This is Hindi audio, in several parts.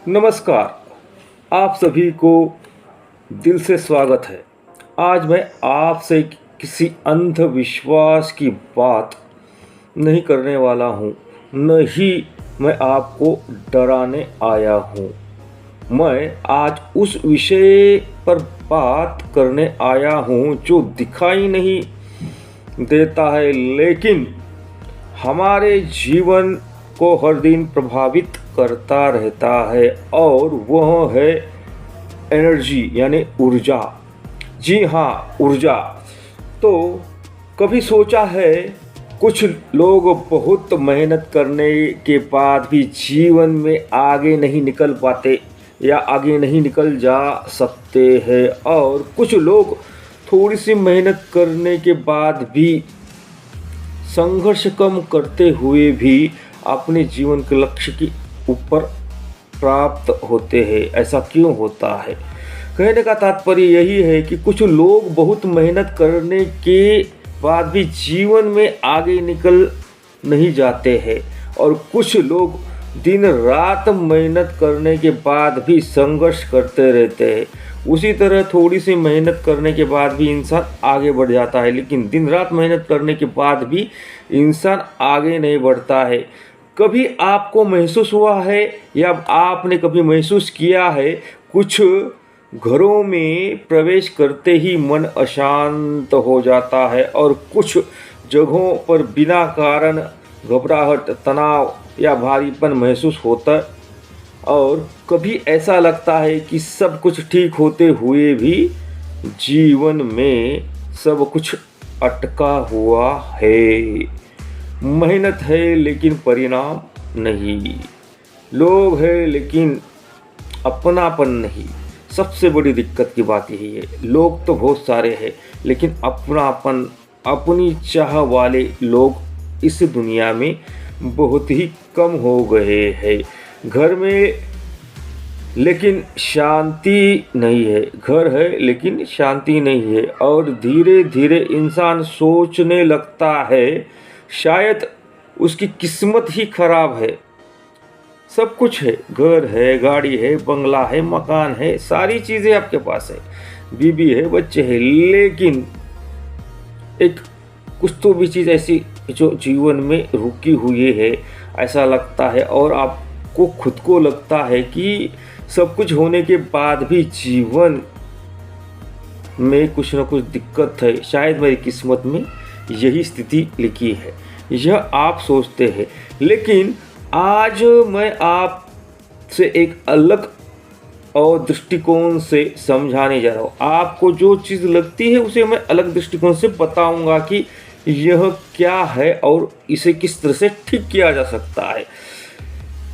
नमस्कार। आप सभी को दिल से स्वागत है। आज मैं आपसे किसी अंधविश्वास की बात नहीं करने वाला हूँ, न ही मैं आपको डराने आया हूँ। मैं आज उस विषय पर बात करने आया हूँ जो दिखाई नहीं देता है, लेकिन हमारे जीवन को हर दिन प्रभावित करता रहता है, और वह है एनर्जी यानी ऊर्जा। जी हाँ, ऊर्जा। तो कभी सोचा है, कुछ लोग बहुत मेहनत करने के बाद भी जीवन में आगे नहीं निकल पाते या आगे नहीं निकल जा सकते हैं, और कुछ लोग थोड़ी सी मेहनत करने के बाद भी, संघर्ष कम करते हुए भी अपने जीवन के लक्ष्य की ऊपर प्राप्त होते हैं। ऐसा क्यों होता है? कहने का तात्पर्य यही है कि कुछ लोग बहुत मेहनत करने के बाद भी जीवन में आगे निकल नहीं जाते हैं, और कुछ लोग दिन रात मेहनत करने के बाद भी संघर्ष करते रहते हैं। उसी तरह थोड़ी सी मेहनत करने के बाद भी इंसान आगे बढ़ जाता है, लेकिन दिन रात मेहनत करने के बाद भी इंसान आगे नहीं बढ़ता है। कभी आपको महसूस हुआ है या आपने कभी महसूस किया है, कुछ घरों में प्रवेश करते ही मन अशांत हो जाता है, और कुछ जगहों पर बिना कारण घबराहट, तनाव या भारीपन महसूस होता है, और कभी ऐसा लगता है कि सब कुछ ठीक होते हुए भी जीवन में सब कुछ अटका हुआ है। मेहनत है लेकिन परिणाम नहीं, लोग हैं लेकिन अपनापन नहीं। सबसे बड़ी दिक्कत की बात यही है, लोग तो बहुत सारे हैं लेकिन अपनापन, अपनी चाह वाले लोग इस दुनिया में बहुत ही कम हो गए हैं। घर में लेकिन शांति नहीं है, घर है लेकिन शांति नहीं है, और धीरे धीरे इंसान सोचने लगता है शायद उसकी किस्मत ही खराब है। सब कुछ है, घर है, गाड़ी है, बंगला है, मकान है, सारी चीज़ें आपके पास है, बीबी है, बच्चे हैं, लेकिन एक कुछ तो भी चीज़ ऐसी जो जीवन में रुकी हुई है, ऐसा लगता है। और आपको खुद को लगता है कि सब कुछ होने के बाद भी जीवन में कुछ ना कुछ दिक्कत है, शायद मेरी किस्मत में यही स्थिति लिखी है, यह आप सोचते हैं। लेकिन आज मैं आपसे एक अलग और दृष्टिकोण से समझाने जा रहा हूँ। आपको जो चीज़ लगती है उसे मैं अलग दृष्टिकोण से बताऊंगा कि यह क्या है और इसे किस तरह से ठीक किया जा सकता है।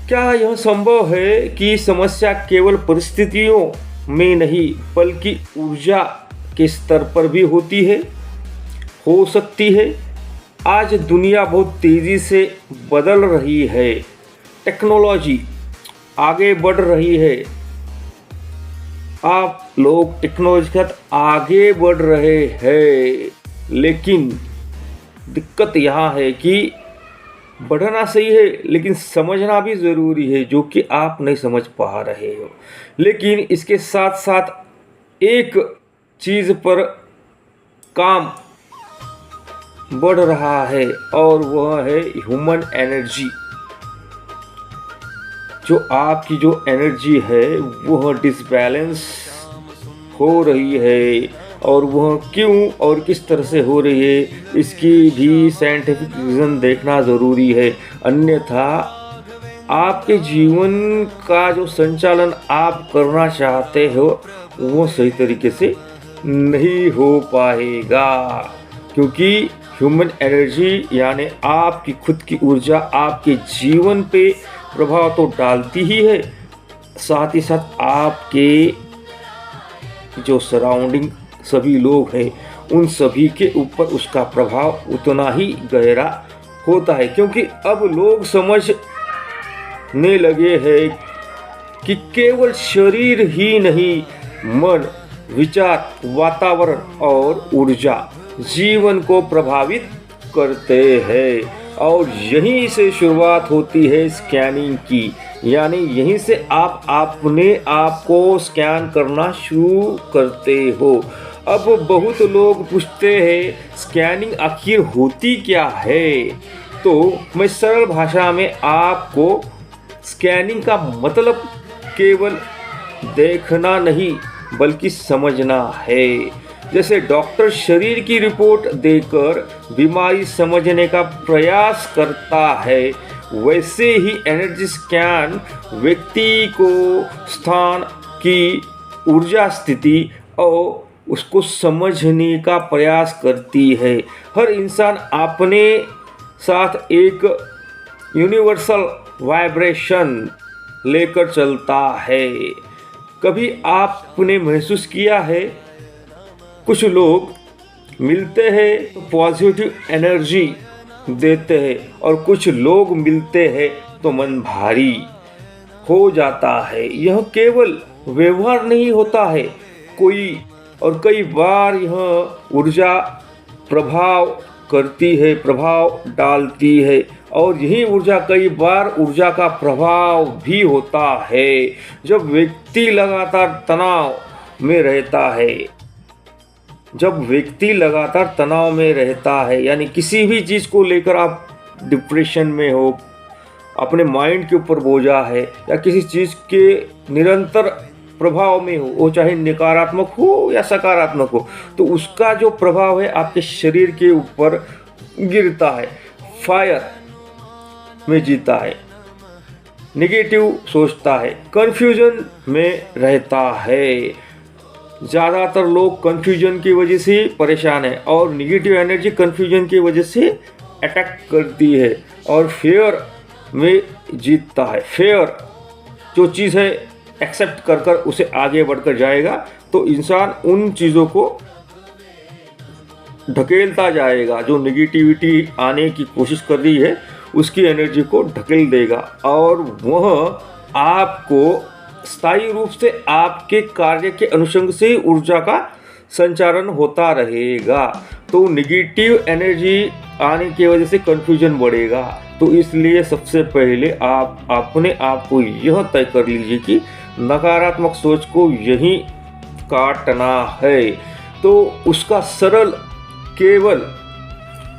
क्या यह संभव है कि समस्या केवल परिस्थितियों में नहीं बल्कि ऊर्जा के स्तर पर भी होती है, हो सकती है? आज दुनिया बहुत तेज़ी से बदल रही है, टेक्नोलॉजी आगे बढ़ रही है, आप लोग टेक्नोलॉजी के साथ आगे बढ़ रहे हैं, लेकिन दिक्कत यहाँ है कि बढ़ना सही है लेकिन समझना भी ज़रूरी है, जो कि आप नहीं समझ पा रहे हो। लेकिन इसके साथ साथ एक चीज़ पर काम बढ़ रहा है, और वह है ह्यूमन एनर्जी। जो आपकी जो एनर्जी है वह डिसबैलेंस हो रही है, और वह क्यों और किस तरह से हो रही है इसकी भी साइंटिफिक रीज़न देखना ज़रूरी है। अन्यथा आपके जीवन का जो संचालन आप करना चाहते हो वो सही तरीके से नहीं हो पाएगा, क्योंकि ह्यूमन एनर्जी यानी आपकी खुद की ऊर्जा आपके जीवन पे प्रभाव तो डालती ही है, साथ ही साथ आपके जो सराउंडिंग सभी लोग हैं उन सभी के ऊपर उसका प्रभाव उतना ही गहरा होता है। क्योंकि अब लोग समझने लगे हैं कि केवल शरीर ही नहीं, मन, विचार, वातावरण और ऊर्जा जीवन को प्रभावित करते हैं, और यहीं से शुरुआत होती है स्कैनिंग की। यानी यहीं से आप अपने आप को स्कैन करना शुरू करते हो। अब बहुत लोग पूछते हैं स्कैनिंग आखिर होती क्या है, तो मैं सरल भाषा में आपको स्कैनिंग का मतलब केवल देखना नहीं बल्कि समझना है। जैसे डॉक्टर शरीर की रिपोर्ट देकर बीमारी समझने का प्रयास करता है, वैसे ही एनर्जी स्कैन व्यक्ति को स्थान की ऊर्जा स्थिति और उसको समझने का प्रयास करती है। हर इंसान अपने साथ एक यूनिवर्सल वाइब्रेशन लेकर चलता है। कभी आपने महसूस किया है, कुछ लोग मिलते हैं तो पॉजिटिव एनर्जी देते हैं और कुछ लोग मिलते हैं तो मन भारी हो जाता है। यह केवल व्यवहार नहीं होता है, कई बार यह ऊर्जा प्रभाव करती है, प्रभाव डालती है, और यही ऊर्जा कई बार ऊर्जा का प्रभाव भी होता है। जब व्यक्ति लगातार तनाव में रहता है, यानी किसी भी चीज़ को लेकर आप डिप्रेशन में हो, अपने माइंड के ऊपर बोझा है, या किसी चीज़ के निरंतर प्रभाव में हो, वो चाहे नकारात्मक हो या सकारात्मक हो, तो उसका जो प्रभाव है आपके शरीर के ऊपर गिरता है, फायर में जीता है, नेगेटिव सोचता है, कंफ्यूजन में रहता है। ज़्यादातर लोग कंफ्यूजन की वजह से परेशान है और नेगेटिव एनर्जी कंफ्यूजन की वजह से अटैक करती है और फेयर में जीतता है। फेयर जो चीज़ है एक्सेप्ट कर उसे आगे बढ़कर जाएगा, तो इंसान उन चीज़ों को ढकेलता जाएगा। जो नेगेटिविटी आने की कोशिश कर रही है उसकी एनर्जी को ढकेल देगा और वह आपको स्थायी रूप से आपके कार्य के अनुषंग से ऊर्जा का संचारण होता रहेगा। तो नेगेटिव एनर्जी आने की वजह से कंफ्यूजन बढ़ेगा। तो इसलिए सबसे पहले आप अपने आप को यह तय कर लीजिए कि नकारात्मक सोच को यहीं काटना है। तो उसका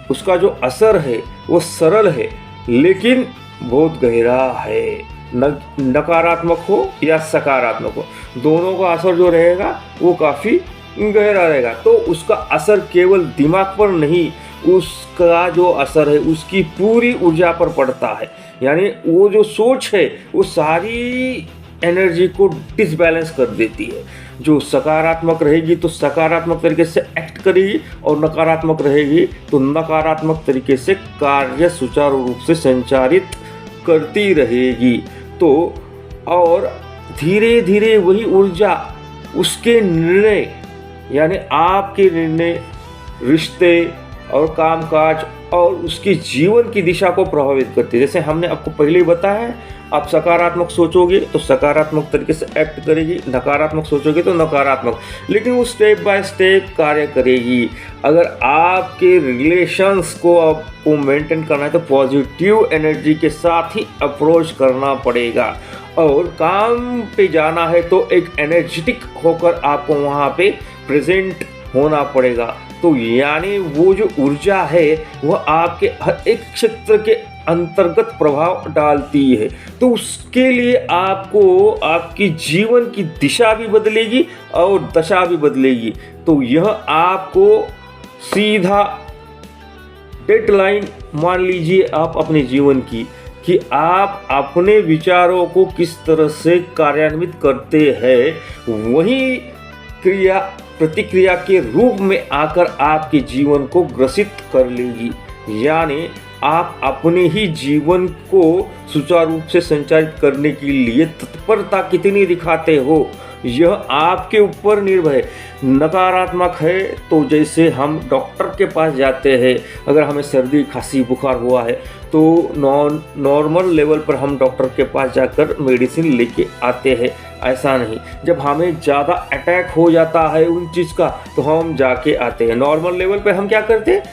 उसका जो असर है वो सरल है लेकिन बहुत गहरा है। नकारात्मक हो या सकारात्मक हो, दोनों का असर जो रहेगा वो काफ़ी गहरा रहेगा। तो उसका असर केवल दिमाग पर नहीं, उसका जो असर है उसकी पूरी ऊर्जा पर पड़ता है। यानी वो जो सोच है वो सारी एनर्जी को डिसबैलेंस कर देती है। जो सकारात्मक रहेगी तो सकारात्मक तरीके से एक्ट करेगी और नकारात्मक रहेगी तो नकारात्मक तरीके से कार्य सुचारू रूप से संचारित करती रहेगी। तो और धीरे धीरे वही ऊर्जा उसके निर्णय, यानी आपके निर्णय, रिश्ते और कामकाज और उसके जीवन की दिशा को प्रभावित करती है। जैसे हमने आपको पहले ही बताया, आप सकारात्मक सोचोगे तो सकारात्मक तरीके से एक्ट करेगी, नकारात्मक सोचोगे तो नकारात्मक, लेकिन वो स्टेप बाय स्टेप कार्य करेगी। अगर आपके रिलेशंस को आपको मेंटेन करना है तो पॉजिटिव एनर्जी के साथ ही अप्रोच करना पड़ेगा, और काम पे जाना है तो एक एनर्जेटिक होकर आपको वहाँ पे प्रेजेंट होना पड़ेगा। तो यानी वो जो ऊर्जा है वह आपके हर एक क्षेत्र के अंतर्गत प्रभाव डालती है। तो उसके लिए आपको आपकी जीवन की दिशा भी बदलेगी और दशा भी बदलेगी। तो यह आपको सीधा डेडलाइन मान लीजिए आप अपने जीवन की, कि आप अपने विचारों को किस तरह से कार्यान्वित करते हैं, वही क्रिया प्रतिक्रिया के रूप में आकर आपके जीवन को ग्रसित कर लेगी। यानी आप अपने ही जीवन को सुचारू रूप से संचालित करने के लिए तत्परता कितनी दिखाते हो, यह आपके ऊपर निर्भर है। नकारात्मक है तो जैसे हम डॉक्टर के पास जाते हैं, अगर हमें सर्दी खांसी बुखार हुआ है तो नॉर्मल लेवल पर हम डॉक्टर के पास जाकर मेडिसिन लेके आते हैं। ऐसा नहीं, जब हमें ज़्यादा अटैक हो जाता है उन चीज़ का तो हम जाके आते हैं। नॉर्मल लेवल पे हम क्या करते हैं,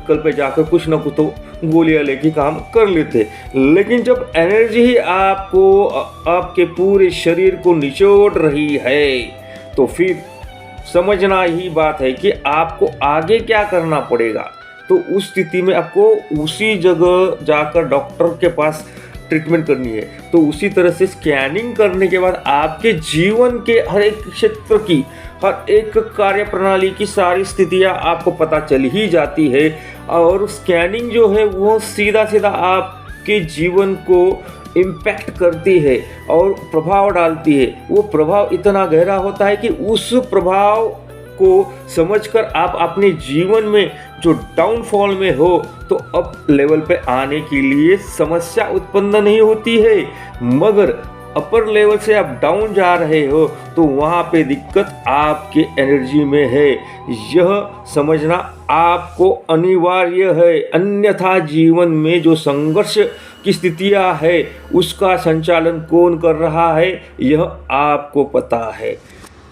हॉस्पिटल पे जाकर कुछ ना कुछ तो गोलियां लेके काम कर लेते। लेकिन जब एनर्जी ही आपको आपके पूरे शरीर को निचोड़ रही है तो फिर समझना ही बात है कि आपको आगे क्या करना पड़ेगा। तो उस स्थिति में आपको उसी जगह जाकर डॉक्टर के पास ट्रीटमेंट करनी है। तो उसी तरह से स्कैनिंग करने के बाद आपके जीवन के हर एक क्षेत्र की, हर एक कार्य प्रणाली की सारी स्थितियां आपको पता चल ही जाती है। और स्कैनिंग जो है वो सीधा सीधा आपके जीवन को इम्पैक्ट करती है और प्रभाव डालती है। वो प्रभाव इतना गहरा होता है कि उस प्रभाव को समझकर आप अपने जीवन में जो डाउनफॉल में हो तो अप लेवल पे आने के लिए समस्या उत्पन्न नहीं होती है। मगर अपर लेवल से आप डाउन जा रहे हो तो वहाँ पे दिक्कत आपके एनर्जी में है। यह समझना आपको अनिवार्य है, अन्यथा जीवन में जो संघर्ष की स्थितियाँ है उसका संचालन कौन कर रहा है यह आपको पता है।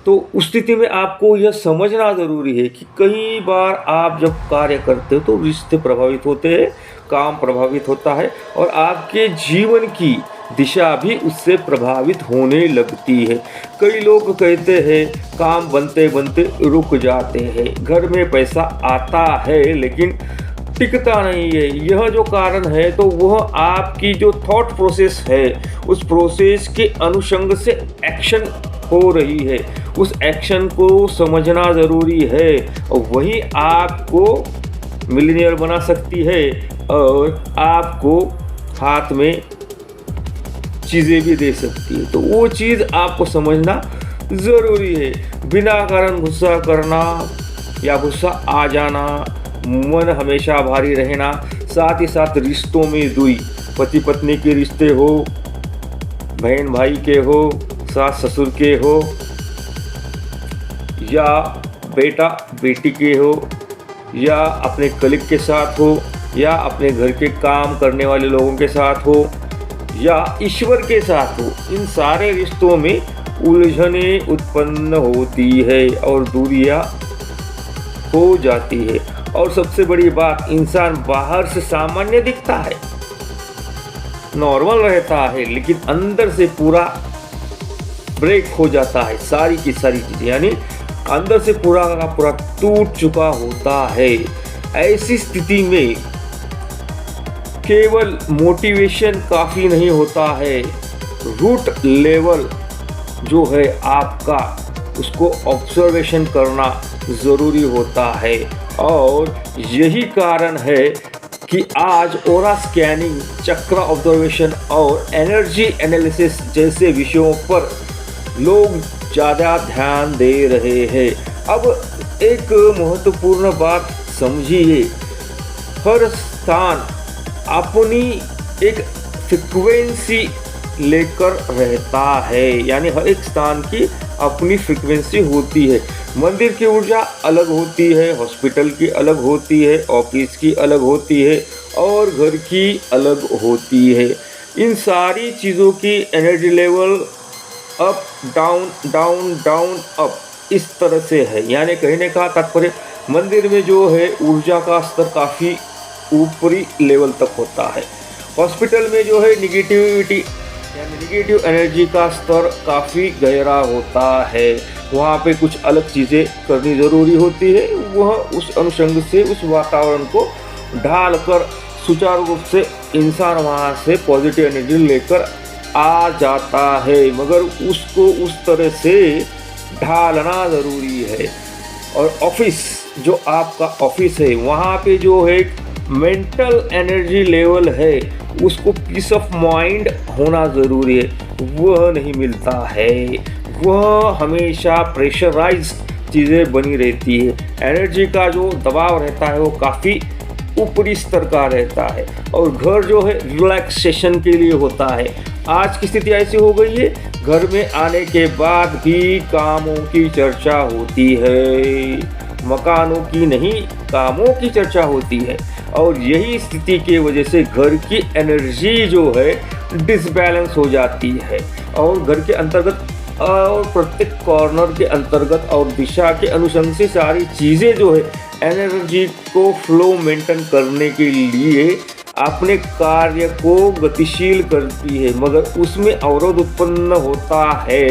तो उस स्थिति में आपको यह समझना ज़रूरी है कि कई बार आप जब कार्य करते हो तो रिश्ते प्रभावित होते हैं, काम प्रभावित होता है और आपके जीवन की दिशा भी उससे प्रभावित होने लगती है। कई लोग कहते हैं काम बनते बनते रुक जाते हैं, घर में पैसा आता है लेकिन टिकता नहीं है। यह जो कारण है तो वह आपकी जो थॉट प्रोसेस है उस प्रोसेस के अनुषंग से एक्शन हो रही है। उस एक्शन को समझना ज़रूरी है और वही आपको मिलियनेयर बना सकती है और आपको हाथ में चीज़ें भी दे सकती है। तो वो चीज़ आपको समझना ज़रूरी है। बिना कारण गुस्सा करना या गुस्सा आ जाना, मन हमेशा भारी रहना, साथ ही साथ रिश्तों में दूरी, पति पत्नी के रिश्ते हो, बहन भाई के हो, सास ससुर के हो या बेटा बेटी के हो या अपने कलीग के साथ हो या अपने घर के काम करने वाले लोगों के साथ हो या ईश्वर के साथ हो, इन सारे रिश्तों में उलझनें उत्पन्न होती है और दूरियां हो जाती है। और सबसे बड़ी बात, इंसान बाहर से सामान्य दिखता है, नॉर्मल रहता है, लेकिन अंदर से पूरा ब्रेक हो जाता है। सारी की सारी चीज़ें यानी अंदर से पूरा का पूरा टूट चुका होता है। ऐसी स्थिति में केवल मोटिवेशन काफ़ी नहीं होता है, रूट लेवल जो है आपका उसको ऑब्जर्वेशन करना ज़रूरी होता है। और यही कारण है कि आज ऑरा स्कैनिंग, चक्र ऑब्जर्वेशन और एनर्जी एनालिसिस जैसे विषयों पर लोग ज़्यादा ध्यान दे रहे हैं। अब एक महत्वपूर्ण बात समझिए, हर स्थान अपनी एक फ्रिक्वेंसी लेकर रहता है, यानी हर एक स्थान की अपनी फ्रिक्वेंसी होती है। मंदिर की ऊर्जा अलग होती है, हॉस्पिटल की अलग होती है, ऑफिस की अलग होती है और घर की अलग होती है। इन सारी चीज़ों की energy level up down down down up इस तरह से है। यानी कहने का तात्पर्य, मंदिर में जो है ऊर्जा का स्तर काफ़ी ऊपरी लेवल तक होता है, हॉस्पिटल में जो है निगेटिविटी यानी निगेटिव एनर्जी का स्तर काफ़ी गहरा होता है। वहाँ पे कुछ अलग चीज़ें करनी ज़रूरी होती है, वह उस अनुषंग से उस वातावरण को ढाल कर सुचारू रूप से इंसान वहाँ से पॉजिटिव एनर्जी लेकर आ जाता है, मगर उसको उस तरह से ढालना ज़रूरी है। और ऑफिस, जो आपका ऑफिस है, वहाँ पे जो है मेंटल एनर्जी लेवल है उसको पीस ऑफ माइंड होना ज़रूरी है, वह नहीं मिलता है। वह हमेशा प्रेशराइज चीज़ें बनी रहती है, एनर्जी का जो दबाव रहता है वो काफ़ी ऊपरी स्तर का रहता है। और घर जो है रिलैक्सेशन के लिए होता है। आज की स्थिति ऐसी हो गई है, घर में आने के बाद भी कामों की चर्चा होती है, मकानों की नहीं, कामों की चर्चा होती है। और यही स्थिति की वजह से घर की एनर्जी जो है डिसबैलेंस हो जाती है और घर के अंतर्गत और प्रत्येक कॉर्नर के अंतर्गत और दिशा के अनुसंग से सारी चीज़ें जो है एनर्जी को फ्लो मेंटेन करने के लिए अपने कार्य को गतिशील करती है, मगर उसमें अवरोध उत्पन्न होता है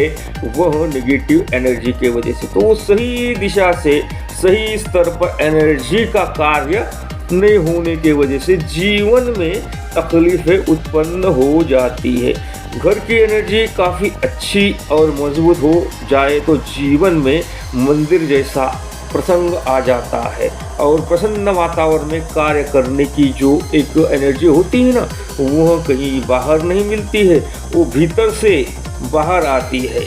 वह नेगेटिव एनर्जी के वजह से। तो सही दिशा से सही स्तर पर एनर्जी का कार्य नहीं होने के वजह से जीवन में तकलीफें उत्पन्न हो जाती है। घर की एनर्जी काफ़ी अच्छी और मजबूत हो जाए तो जीवन में मंदिर जैसा प्रसंग आ जाता है और प्रसन्न वातावरण में कार्य करने की जो एक एनर्जी होती है ना, वह कहीं बाहर नहीं मिलती है, वो भीतर से बाहर आती है,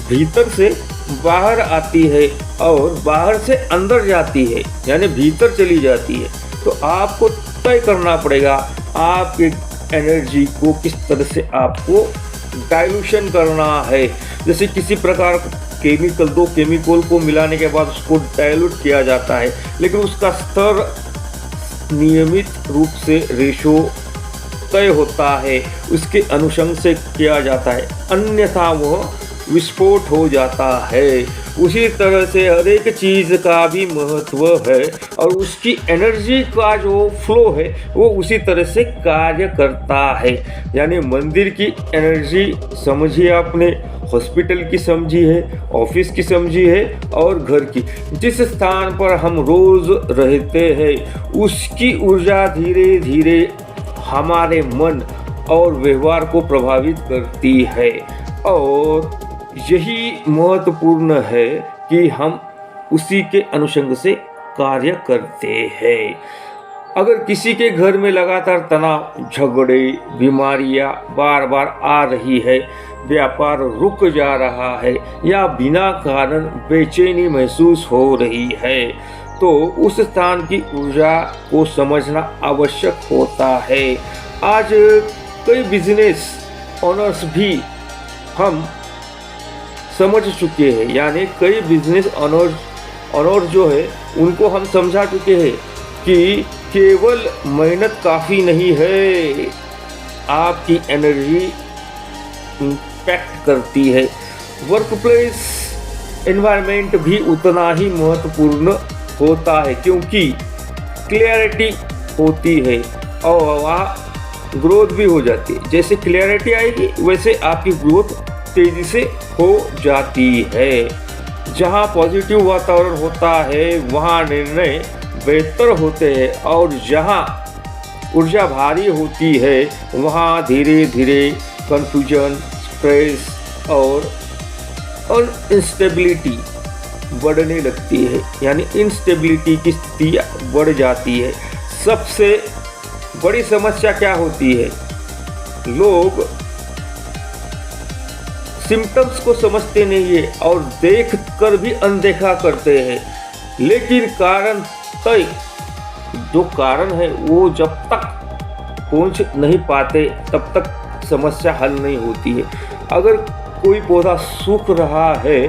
भीतर से बाहर आती है और बाहर से अंदर जाती है, यानी भीतर चली जाती है। तो आपको तय करना पड़ेगा आपके एनर्जी को किस तरह से आपको डाइल्यूशन करना है। जैसे किसी प्रकार केमिकल, दो केमिकल को मिलाने के बाद उसको डाइल्यूट किया जाता है, लेकिन उसका स्तर नियमित रूप से रेशो तय होता है, उसके अनुशंस से किया जाता है, अन्यथा वह विस्फोट हो जाता है। उसी तरह से हर एक चीज़ का भी महत्व है और उसकी एनर्जी का जो फ्लो है वो उसी तरह से कार्य करता है। यानी मंदिर की एनर्जी समझिए आपने, हॉस्पिटल की समझी है, ऑफिस की समझी है और घर की। जिस स्थान पर हम रोज़ रहते हैं उसकी ऊर्जा धीरे धीरे हमारे मन और व्यवहार को प्रभावित करती है और यही महत्वपूर्ण है कि हम उसी के अनुषंग से कार्य करते हैं। अगर किसी के घर में लगातार तनाव, झगड़े, बीमारियां बार बार आ रही है, व्यापार रुक जा रहा है या बिना कारण बेचैनी महसूस हो रही है, तो उस स्थान की ऊर्जा को समझना आवश्यक होता है। आज कई बिजनेस ओनर्स भी हम समझ चुके हैं, यानी कई बिजनेस ऑनर जो है उनको हम समझा चुके हैं कि केवल मेहनत काफ़ी नहीं है, आपकी एनर्जी इम्पैक्ट करती है। वर्क प्लेस एनवायरनमेंट भी उतना ही महत्वपूर्ण होता है क्योंकि क्लियरिटी होती है और वहाँ ग्रोथ भी हो जाती है। जैसे क्लियरिटी आएगी वैसे आपकी ग्रोथ तेजी से हो जाती है। जहाँ पॉजिटिव वातावरण होता है वहाँ निर्णय बेहतर होते हैं और जहाँ ऊर्जा भारी होती है वहाँ धीरे धीरे कन्फ्यूजन, स्ट्रेस और अनस्टेबिलिटी बढ़ने लगती है, यानी इंस्टेबिलिटी की स्थिति बढ़ जाती है। सबसे बड़ी समस्या क्या होती है? लोग सिम्टम्स को समझते नहीं है और देख कर भी अनदेखा करते हैं, लेकिन कारण तय जो कारण है वो जब तक पहुंच नहीं पाते तब तक समस्या हल नहीं होती है। अगर कोई पौधा सूख रहा है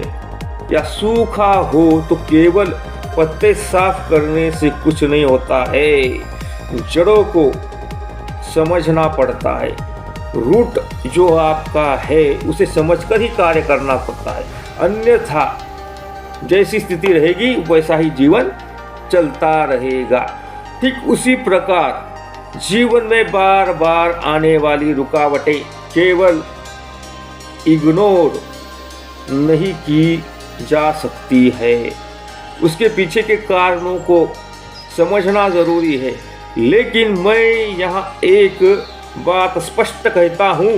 या सूखा हो तो केवल पत्ते साफ करने से कुछ नहीं होता है, जड़ों को समझना पड़ता है। रूट जो आपका है उसे समझकर ही कार्य करना पड़ता है, अन्यथा जैसी स्थिति रहेगी वैसा ही जीवन चलता रहेगा। ठीक उसी प्रकार जीवन में बार बार आने वाली रुकावटें केवल इग्नोर नहीं की जा सकती है, उसके पीछे के कारणों को समझना ज़रूरी है। लेकिन मैं यहाँ एक बात स्पष्ट कहता हूँ,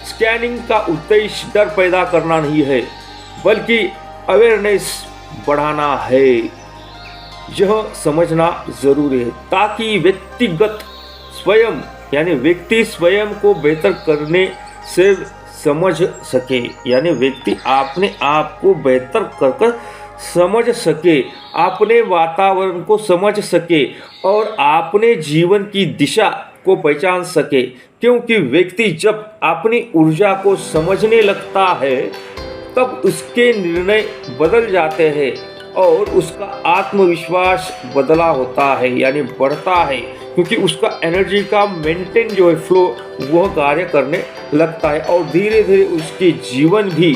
स्कैनिंग का उद्देश्य डर पैदा करना नहीं है बल्कि अवेयरनेस बढ़ाना है। यह समझना जरूरी है ताकि व्यक्तिगत स्वयं यानी व्यक्ति स्वयं को बेहतर करने से समझ सके, यानी व्यक्ति अपने आप को बेहतर कर समझ सके, अपने वातावरण को समझ सके और अपने जीवन की दिशा को पहचान सके। क्योंकि व्यक्ति जब अपनी ऊर्जा को समझने लगता है तब उसके निर्णय बदल जाते हैं और उसका आत्मविश्वास बदला होता है, यानी बढ़ता है, क्योंकि उसका एनर्जी का मेंटेन जो है फ्लो वह कार्य करने लगता है और धीरे धीरे उसके जीवन भी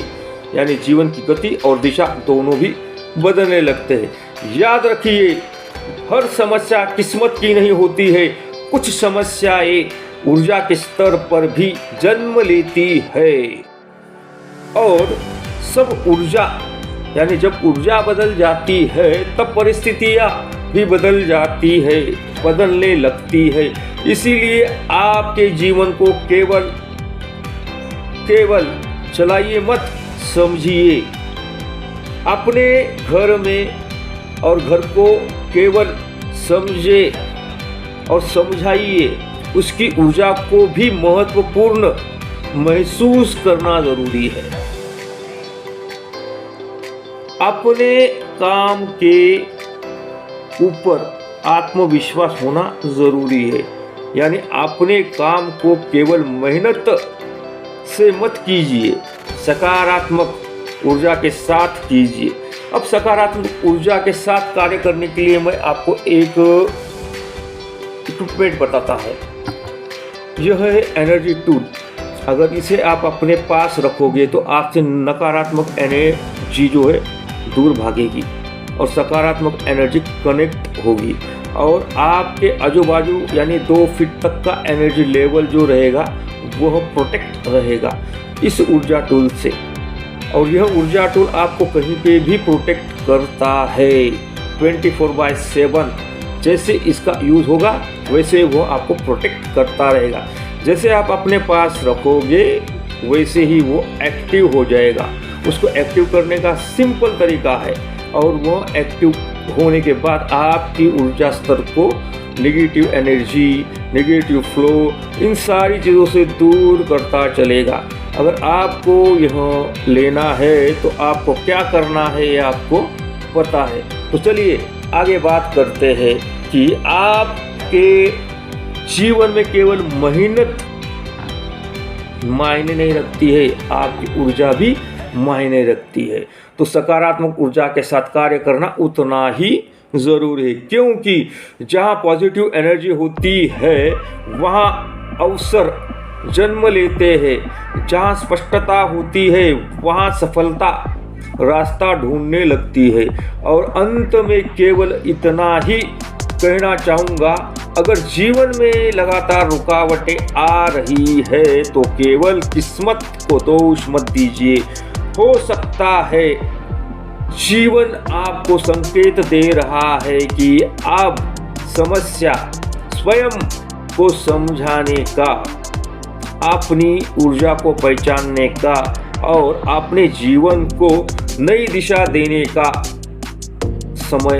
यानी जीवन की गति और दिशा दोनों भी बदलने लगते हैं। याद रखिए, हर समस्या किस्मत की नहीं होती है। कुछ समस्याएं ऊर्जा के स्तर पर भी जन्म लेती है और सब ऊर्जा यानी जब ऊर्जा बदल जाती है तब परिस्थितियां भी बदल जाती है, बदलने लगती है। इसीलिए आपके जीवन को केवल चलाइए मत, समझिए। अपने घर में और घर को केवल समझे और समझाइए, उसकी ऊर्जा को भी महत्वपूर्ण महसूस करना जरूरी है। अपने काम के ऊपर आत्मविश्वास होना जरूरी है। यानी अपने काम को केवल मेहनत से मत कीजिए, सकारात्मक ऊर्जा के साथ कीजिए। अब सकारात्मक ऊर्जा के साथ कार्य करने के लिए मैं आपको एक इक्विपमेंट बताता हूँ। यह है एनर्जी टूल। अगर इसे आप अपने पास रखोगे तो आपसे नकारात्मक एनर्जी जो है दूर भागेगी और सकारात्मक एनर्जी कनेक्ट होगी और आपके आजू बाजू यानी 2 फीट तक का एनर्जी लेवल जो रहेगा वह प्रोटेक्ट रहेगा इस ऊर्जा टूल से। और यह ऊर्जा टूल आपको कहीं पे भी प्रोटेक्ट करता है 24/7। जैसे इसका यूज़ होगा वैसे वो आपको प्रोटेक्ट करता रहेगा। जैसे आप अपने पास रखोगे वैसे ही वो एक्टिव हो जाएगा। उसको एक्टिव करने का सिंपल तरीका है और वो एक्टिव होने के बाद आपकी ऊर्जा स्तर को नेगेटिव एनर्जी, नेगेटिव फ्लो, इन सारी चीज़ों से दूर करता चलेगा। अगर आपको यह लेना है तो आपको क्या करना है ये आपको पता है। तो चलिए आगे बात करते हैं कि आपके जीवन में केवल मेहनत मायने नहीं रखती है, आपकी ऊर्जा भी मायने रखती है। तो सकारात्मक ऊर्जा के साथ कार्य करना उतना ही ज़रूरी है, क्योंकि जहाँ पॉजिटिव एनर्जी होती है वहाँ अवसर जन्म लेते हैं। जहाँ स्पष्टता होती है वहाँ सफलता रास्ता ढूंढने लगती है। और अंत में केवल इतना ही कहना चाहूँगा, अगर जीवन में लगातार रुकावटें आ रही है तो केवल किस्मत को दोष मत दीजिए। हो सकता है जीवन आपको संकेत दे रहा है कि अब समस्या स्वयं को समझाने का, अपनी ऊर्जा को पहचानने का और अपने जीवन को नई दिशा देने का समय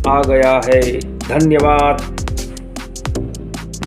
आ गया है। धन्यवाद।